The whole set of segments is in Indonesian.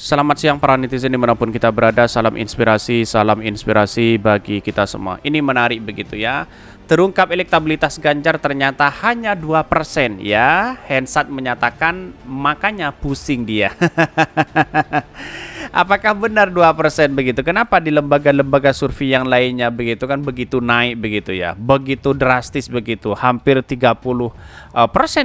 Selamat siang para netizen dimanapun kita berada, salam inspirasi bagi kita semua. Ini menarik begitu ya. Terungkap elektabilitas Ganjar ternyata hanya 2% ya. Hensat menyatakan makanya pusing dia. Apakah benar 2% begitu? Kenapa di lembaga-lembaga survei yang lainnya begitu kan begitu naik begitu ya? Begitu drastis begitu, hampir 30%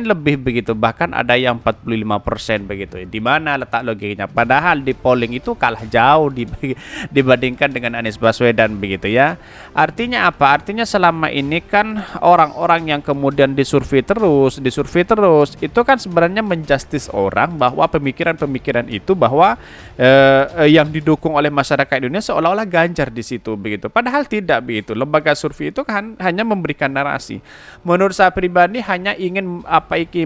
lebih begitu, bahkan ada yang 45% begitu. Di mana letak logikanya? Padahal di polling itu kalah jauh dibandingkan dengan Anies Baswedan begitu ya. Artinya apa? Artinya selama ini kan orang-orang yang kemudian disurvei terus itu kan sebenarnya menjustis orang bahwa pemikiran-pemikiran itu bahwa yang didukung oleh masyarakat Indonesia seolah-olah Ganjar di situ begitu. Padahal tidak begitu. Lembaga survei itu kan hanya memberikan narasi. Menurut saya pribadi hanya ingin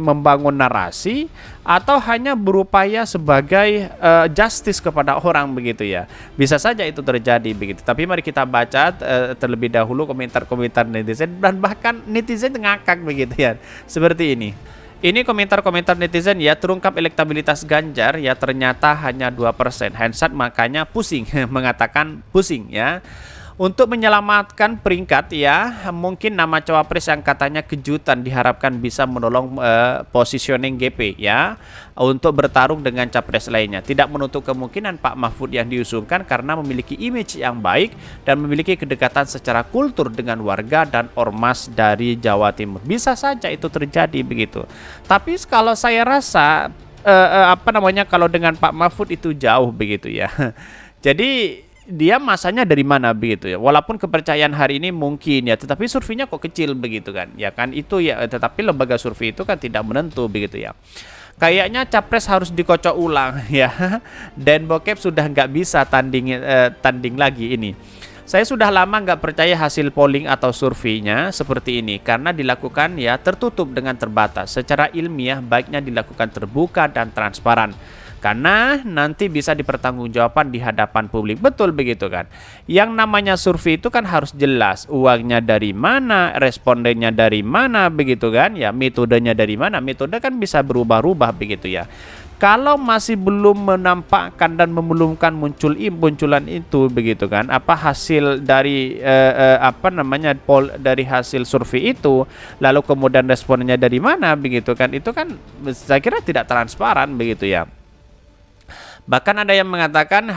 membangun narasi atau hanya berupaya sebagai justice kepada orang begitu ya. Bisa saja itu terjadi begitu. Tapi mari kita baca terlebih dahulu komentar-komentar netizen, dan bahkan netizen ngakak begitu ya. Seperti ini. Ini komentar-komentar netizen ya, terungkap elektabilitas Ganjar ya ternyata hanya 2%. Hensat makanya pusing, mengatakan pusing ya. Untuk menyelamatkan peringkat ya, mungkin nama cawapres yang katanya kejutan diharapkan bisa menolong positioning GP ya untuk bertarung dengan capres lainnya. Tidak menutup kemungkinan Pak Mahfud yang diusungkan karena memiliki image yang baik dan memiliki kedekatan secara kultur dengan warga dan ormas dari Jawa Timur. Bisa saja itu terjadi begitu. Tapi kalau saya rasa kalau dengan Pak Mahfud itu jauh begitu ya. Jadi dia masanya dari mana begitu ya, walaupun kepercayaan hari ini mungkin ya, tetapi surveinya kok kecil begitu kan ya kan, itu ya, tetapi lembaga survei itu kan tidak menentu begitu ya. Kayaknya capres harus dikocok ulang ya, dan bokep sudah nggak bisa tanding lagi ini. Saya sudah lama nggak percaya hasil polling atau surveinya seperti ini karena dilakukan ya tertutup dengan terbatas. Secara ilmiah baiknya dilakukan terbuka dan transparan. Karena nanti bisa dipertanggungjawabkan di hadapan publik. Betul begitu kan. Yang namanya survei itu kan harus jelas. Uangnya dari mana, respondennya dari mana begitu kan. Ya metodenya dari mana. Metode kan bisa berubah-ubah begitu ya. Kalau masih belum menampakkan dan memulumkan munculan itu begitu kan, apa hasil dari dari hasil survei itu, lalu kemudian responnya dari mana begitu kan, itu kan saya kira tidak transparan begitu ya. Bahkan ada yang mengatakan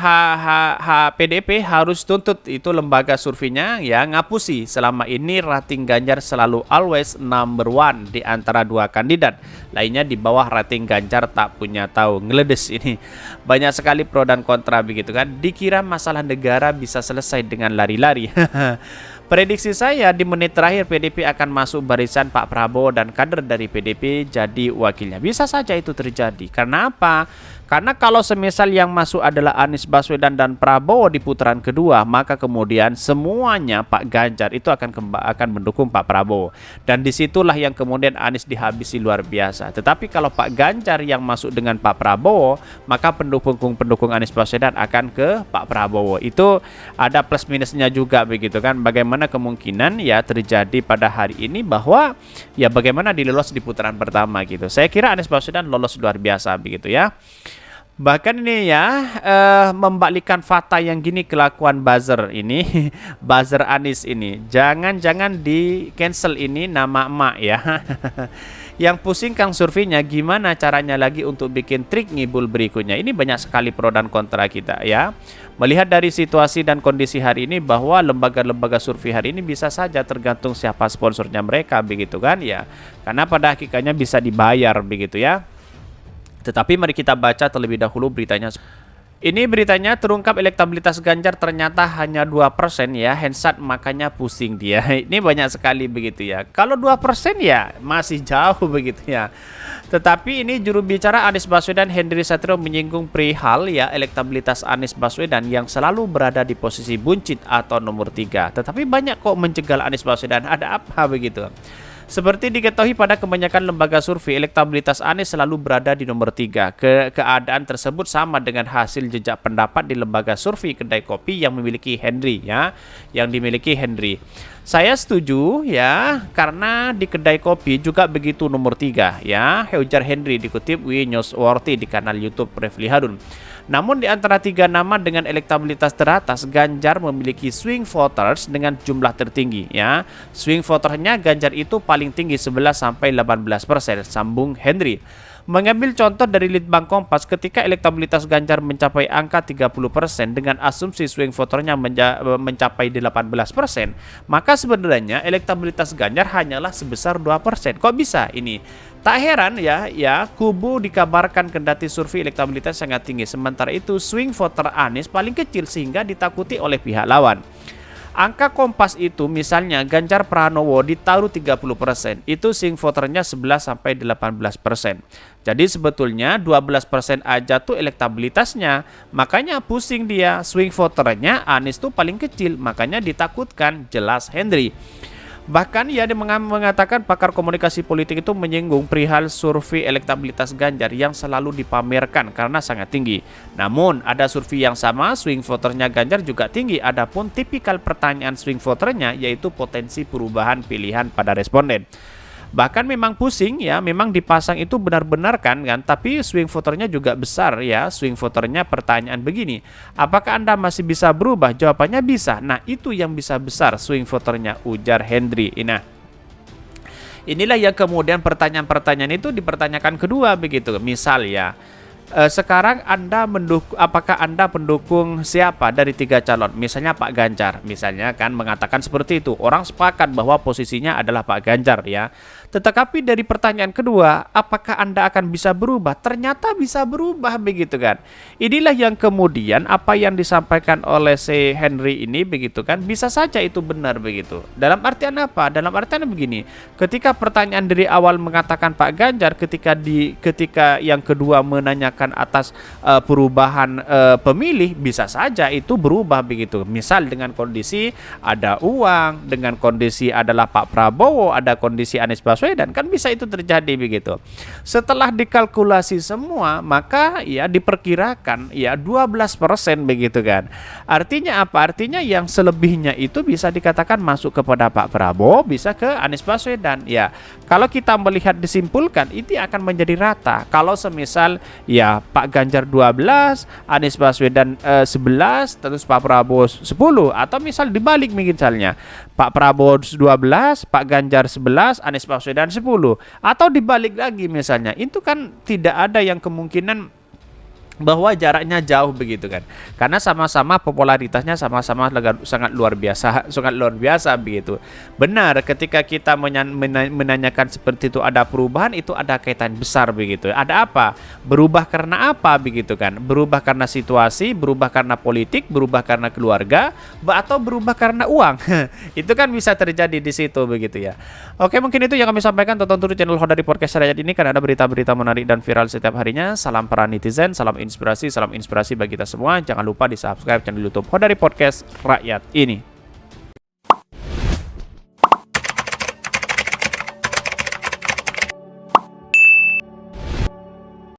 PDP harus tuntut itu lembaga surveinya ya ngapusi selama ini rating Ganjar selalu always number one di antara dua kandidat. Lainnya di bawah rating Ganjar tak punya tahu. Ngeledes ini. Banyak sekali pro dan kontra begitu kan. Dikira masalah negara bisa selesai dengan lari-lari. Prediksi saya di menit terakhir PDP akan masuk barisan Pak Prabowo dan kader dari PDP jadi wakilnya. Bisa saja itu terjadi. Karena apa? Karena kalau semisal yang masuk adalah Anies Baswedan dan Prabowo di putaran kedua, maka kemudian semuanya Pak Ganjar itu akan mendukung Pak Prabowo. Dan disitulah yang kemudian Anies dihabisi luar biasa. Tetapi kalau Pak Ganjar yang masuk dengan Pak Prabowo, maka pendukung Anies Baswedan akan ke Pak Prabowo. Itu ada plus minusnya juga begitu kan. Bagaimana kemungkinan ya terjadi pada hari ini bahwa ya bagaimana dilolos di putaran pertama gitu. Saya kira Anies Baswedan lolos luar biasa begitu ya. Bahkan ini ya membalikkan fakta yang gini kelakuan buzzer ini buzzer Anies ini. Jangan-jangan di cancel ini nama emak ya. Yang pusing Kang surveinya gimana caranya lagi untuk bikin trik ngibul berikutnya. Ini banyak sekali pro dan kontra kita ya. Melihat dari situasi dan kondisi hari ini bahwa lembaga-lembaga survei hari ini bisa saja tergantung siapa sponsornya mereka begitu kan ya. Karena pada hakikatnya bisa dibayar begitu ya. Tetapi mari kita baca terlebih dahulu beritanya. Ini beritanya terungkap elektabilitas Ganjar ternyata hanya 2% ya. Hensat makanya pusing dia. Ini banyak sekali begitu ya. Kalau 2% ya masih jauh begitu ya. Tetapi ini juru bicara Anies Baswedan Henry Satrio menyinggung perihal ya elektabilitas Anies Baswedan yang selalu berada di posisi buncit atau nomor 3. Tetapi banyak kok menjegal Anies Baswedan. Ada apa begitu? Seperti diketahui pada kebanyakan lembaga survei, elektabilitas Anies selalu berada di nomor 3. Keadaan tersebut sama dengan hasil jejak pendapat di lembaga survei kedai kopi yang dimiliki Henry. Saya setuju ya, karena di kedai kopi juga begitu nomor 3 ya, ujar Henry dikutip Wi Newsworthy di kanal YouTube Refli Harun. Namun di antara 3 nama dengan elektabilitas teratas, Ganjar memiliki swing voters dengan jumlah tertinggi ya. Swing voternya Ganjar itu paling tinggi 11-18%, sambung Henry. Mengambil contoh dari Litbang Kompas, ketika elektabilitas Ganjar mencapai angka 30% dengan asumsi swing voternya mencapai 18%, maka sebenarnya elektabilitas Ganjar hanyalah sebesar 2%. Kok bisa ini? Tak heran ya kubu dikabarkan kendati survei elektabilitas sangat tinggi, sementara itu swing voter Anies paling kecil sehingga ditakuti oleh pihak lawan. Angka Kompas itu misalnya Ganjar Pranowo ditaruh 30%, itu swing voternya 11-18%. Jadi sebetulnya 12% aja tuh elektabilitasnya, makanya pusing dia, swing voternya Anies tuh paling kecil, makanya ditakutkan, jelas Henry. Bahkan ia mengatakan pakar komunikasi politik itu menyinggung perihal survei elektabilitas Ganjar yang selalu dipamerkan karena sangat tinggi. Namun ada survei yang sama, swing voternya Ganjar juga tinggi, adapun tipikal pertanyaan swing voternya yaitu potensi perubahan pilihan pada responden. Bahkan memang pusing ya, memang dipasang itu benar-benar kan, tapi swing voternya juga besar ya. Swing voternya pertanyaan begini, apakah Anda masih bisa berubah? Jawabannya bisa. Nah itu yang bisa besar swing voternya, ujar Henry. Nah inilah yang kemudian pertanyaan-pertanyaan itu dipertanyakan kedua begitu. Misal ya, sekarang apakah Anda pendukung siapa dari 3 calon? Misalnya Pak Ganjar, misalnya kan mengatakan seperti itu. Orang sepakat bahwa posisinya adalah Pak Ganjar ya. Tetapi dari pertanyaan kedua, apakah Anda akan bisa berubah? Ternyata bisa berubah begitu kan. Inilah yang kemudian apa yang disampaikan oleh si Henry ini begitu kan, bisa saja itu benar begitu. Dalam artian apa? Dalam artian begini, ketika pertanyaan dari awal mengatakan Pak Ganjar, ketika yang kedua menanyakan atas perubahan pemilih, bisa saja itu berubah begitu. Misal dengan kondisi ada uang, dengan kondisi adalah Pak Prabowo, ada kondisi Anies Baswedan, kan bisa itu terjadi begitu. Setelah dikalkulasi semua, maka ya diperkirakan ya 12% begitu kan. Artinya apa? Artinya yang selebihnya itu bisa dikatakan masuk kepada Pak Prabowo, bisa ke Anies Baswedan. Ya, kalau kita melihat disimpulkan, itu akan menjadi rata. Kalau semisal ya Pak Ganjar 12, Anies Baswedan 11, terus Pak Prabowo 10, atau misal dibalik misalnya, Pak Prabowo 12, Pak Ganjar 11, Anies Baswedan 10, atau dibalik lagi misalnya, itu kan tidak ada yang kemungkinan bahwa jaraknya jauh begitu kan, karena sama-sama popularitasnya sama-sama sangat luar biasa begitu. Benar, ketika kita menanyakan seperti itu, ada perubahan, itu ada kaitan besar begitu. Ada apa? Berubah karena apa begitu kan? Berubah karena situasi, berubah karena politik, berubah karena keluarga, atau berubah karena uang. Itu kan bisa terjadi di situ begitu ya. Oke, mungkin itu yang kami sampaikan. Tonton terus channel Hodari Podcast Rakyat ini karena ada berita-berita menarik dan viral setiap harinya. Salam para netizen, salam inspirasi bagi kita semua. Jangan lupa di subscribe channel YouTube Hodari Podcast Rakyat ini.